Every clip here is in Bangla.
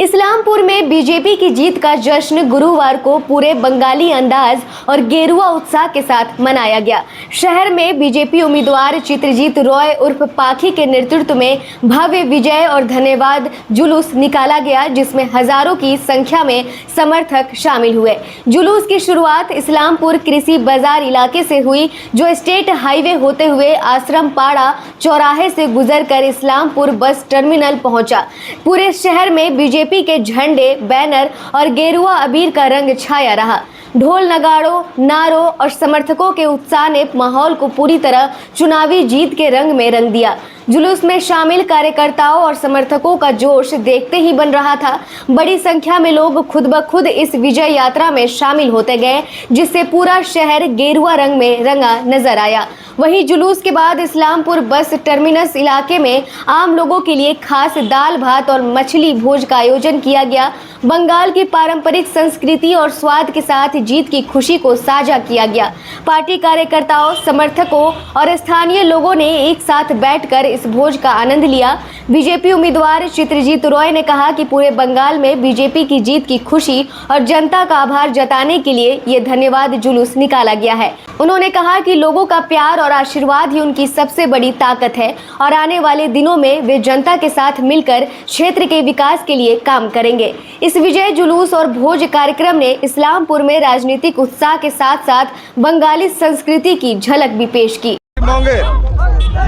इस्लामपुर में बीजेपी की जीत का जश्न गुरुवार को पूरे बंगाली अंदाज और गेरुआ उत्साह के साथ मनाया गया। शहर में बीजेपी उम्मीदवार चित्रजीत रॉय उर्फ पाखी के नेतृत्व में भव्य विजय और धन्यवाद जुलूस निकाला गया, जिसमें हजारों की संख्या में समर्थक शामिल हुए। जुलूस की शुरुआत इस्लामपुर कृषि बाजार इलाके से हुई, जो स्टेट हाईवे होते हुए आश्रम पाड़ा चौराहे से गुजरकर इस्लामपुर बस टर्मिनल पहुंचा। पूरे शहर में बीजेपी के झंडे, बैनर और गेरुआ अबीर का रंग छाया रहा। ढोल नगाड़ों, नारों और समर्थकों के उत्साह ने माहौल को पूरी तरह चुनावी जीत के रंग में रंग दिया। जुलूस में शामिल कार्यकर्ताओं और समर्थकों का जोश देखते ही बन रहा था। बड़ी संख्या में लोग खुद ब खुद इस विजय यात्रा में शामिल होते गए, जिससे पूरा शहर गेरुआ रंग में रंगा नजर आया। वहीं जुलूस के बाद इस्लामपुर बस टर्मिनस इलाके में आम लोगों के लिए खास दाल भात और मछली भोज का आयोजन किया गया। बंगाल की पारंपरिक संस्कृति और स्वाद के साथ जीत की खुशी को साझा किया गया। पार्टी कार्यकर्ताओं, समर्थकों और स्थानीय लोगों ने एक साथ बैठकर इस भोज का आनंद लिया। बीजेपी उम्मीदवार चित्रजीत रॉय ने कहा कि पूरे बंगाल में बीजेपी की जीत की खुशी और जनता का आभार जताने के लिए ये धन्यवाद जुलूस निकाला गया है। उन्होंने कहा कि लोगों का प्यार और आशीर्वाद ही उनकी सबसे बड़ी ताकत है और आने वाले दिनों में वे जनता के साथ मिलकर क्षेत्र के विकास के लिए काम करेंगे। इस विजय जुलूस और भोज कार्यक्रम ने इस्लामपुर में राजनीतिक उत्साह के साथ साथ बंगाली संस्कृति की झलक भी पेश की।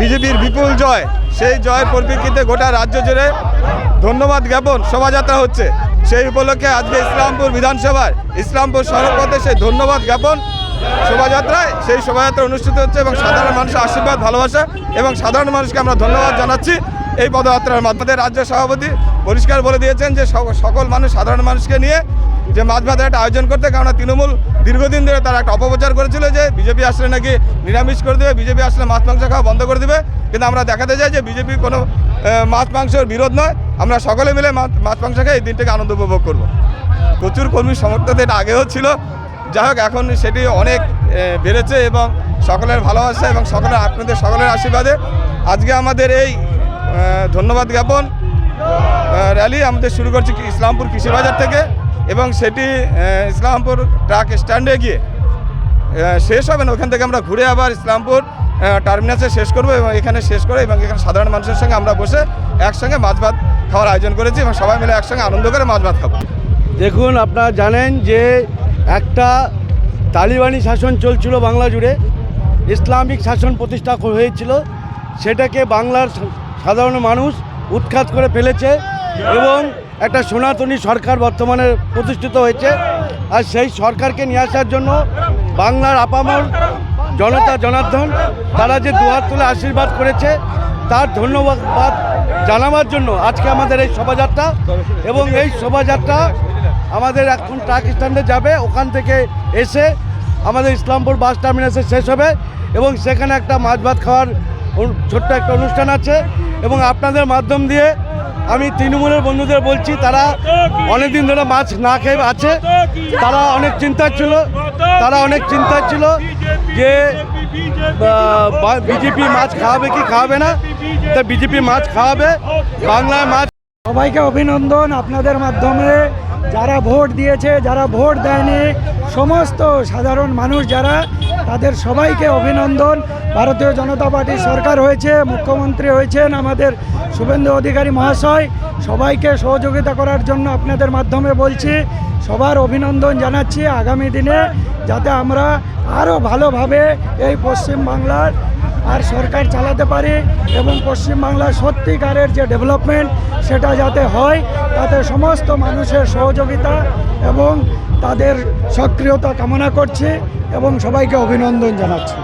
বিজেপির বিপুল জয়, সেই জয়ের পরিপ্রেক্ষিতে গোটা রাজ্য জুড়ে ধন্যবাদ জ্ঞাপন শোভাযাত্রা হচ্ছে। সেই উপলক্ষে আজকে ইসলামপুর বিধানসভায় ইসলামপুর সড়কপথে সেই ধন্যবাদ জ্ঞাপন শোভাযাত্রায় সেই শোভাযাত্রা অনুষ্ঠিত হচ্ছে এবং সাধারণ মানুষের আশীর্বাদ, ভালোবাসা এবং সাধারণ মানুষকে আমরা ধন্যবাদ জানাচ্ছি। এই পদযাত্রার মাধ্যমে রাজ্য সভাপতি পরিষ্কার বলে দিয়েছেন যে সকল মানুষ, সাধারণ মানুষকে নিয়ে যে মাছ ভাতের একটা আয়োজন করতে, কারণ তৃণমূল দীর্ঘদিন ধরে তারা একটা অপপ্রচার করেছিল যে বিজেপি আসলে নাকি নিরামিষ করে দেবে, বিজেপি আসলে মাছ মাংস খাওয়া বন্ধ করে দেবে। কিন্তু আমরা দেখাতে চাই যে বিজেপি কোনো মাছ মাংসের বিরোধ নয়। আমরা সকলে মিলে মাছ মাংস খেয়ে এই দিনটাকে আনন্দ উপভোগ করব। প্রচুর কর্মী সমর্থক এটা আগেও ছিল, যাই হোক এখন সেটি অনেক বেড়েছে এবং সকলের ভালোবাসা এবং আপনাদের সকলের আশীর্বাদে আজকে আমাদের এই ধন্যবাদ জ্ঞাপন র্যালি আমাদের শুরু করছি ইসলামপুর কৃষি বাজার থেকে এবং সেটি ইসলামপুর ট্রাক স্ট্যান্ডে গিয়ে শেষ হবে না। ওখান থেকে আমরা ঘুরে আবার ইসলামপুর টার্মিনাসে শেষ করব এবং এখানে শেষ করে এবং এখানে সাধারণ মানুষের সঙ্গে আমরা বসে একসঙ্গে মাছ ভাত খাওয়ার আয়োজন করেছি এবং সবাই মিলে একসঙ্গে আনন্দ করে মাছ ভাত খাবো। দেখুন, আপনারা জানেন যে একটা তালিবানি শাসন চলছিল বাংলা জুড়ে, ইসলামিক শাসন প্রতিষ্ঠা হয়েছিল, সেটাকে বাংলার সাধারণ মানুষ উৎখাত করে ফেলেছে এবং একটা সনাতনী সরকার বর্তমানে প্রতিষ্ঠিত হয়েছে। আর সেই সরকারকে নিয়ে আসার জন্য বাংলার আপামর জনতা জনার্দন তারা যে দুহাত তুলে আশীর্বাদ করেছে, তার ধন্যবাদ জানাবার জন্য আজকে আমাদের এই শোভাযাত্রা। এবং এই শোভাযাত্রা আমাদের এখন ট্রাক স্ট্যান্ডে যাবে, ওখান থেকে এসে আমাদের ইসলামপুর বাস টার্মিনাসে শেষ হবে এবং সেখানে একটা মাছ ভাত খাওয়ার ছোট্ট একটা অনুষ্ঠান আছে। এবং আপনাদের মাধ্যম দিয়ে আমি তৃণমূলের বন্ধুদের বলছি, তারা অনেকদিন ধরে মাছ না খেয়ে আছে, তারা অনেক চিন্তায় ছিল যে বিজেপি মাছ খাওয়াবে কি খাওয়াবে না। তা বিজেপি মাছ খাওয়াবে, বাংলায় মাছ। সবাইকে অভিনন্দন। আপনাদের মাধ্যমে যারা ভোট দিয়েছে, যারা ভোট দেয়নি, সমস্ত সাধারণ মানুষ যারা, তাদের সবাইকে অভিনন্দন। ভারতীয় জনতা পার্টির সরকার হয়েছে, মুখ্যমন্ত্রী হয়েছেন আমাদের শুভেন্দু অধিকারী মহাশয়। সবাইকে সহযোগিতা করার জন্য আপনাদের মাধ্যমে বলছি, সবার অভিনন্দন জানাচ্ছি। আগামী দিনে যাতে আমরা আরও ভালোভাবে এই পশ্চিমবাংলার আর সরকার চালাতে পারি এবং পশ্চিমবাংলার সত্যিকারের যে ডেভেলপমেন্ট সেটা যাতে হয়, তাতে সমস্ত মানুষের সহযোগিতা এবং তাদের সক্রিয়তা কামনা করছি এবং সবাইকে অভিনন্দন জানাচ্ছি।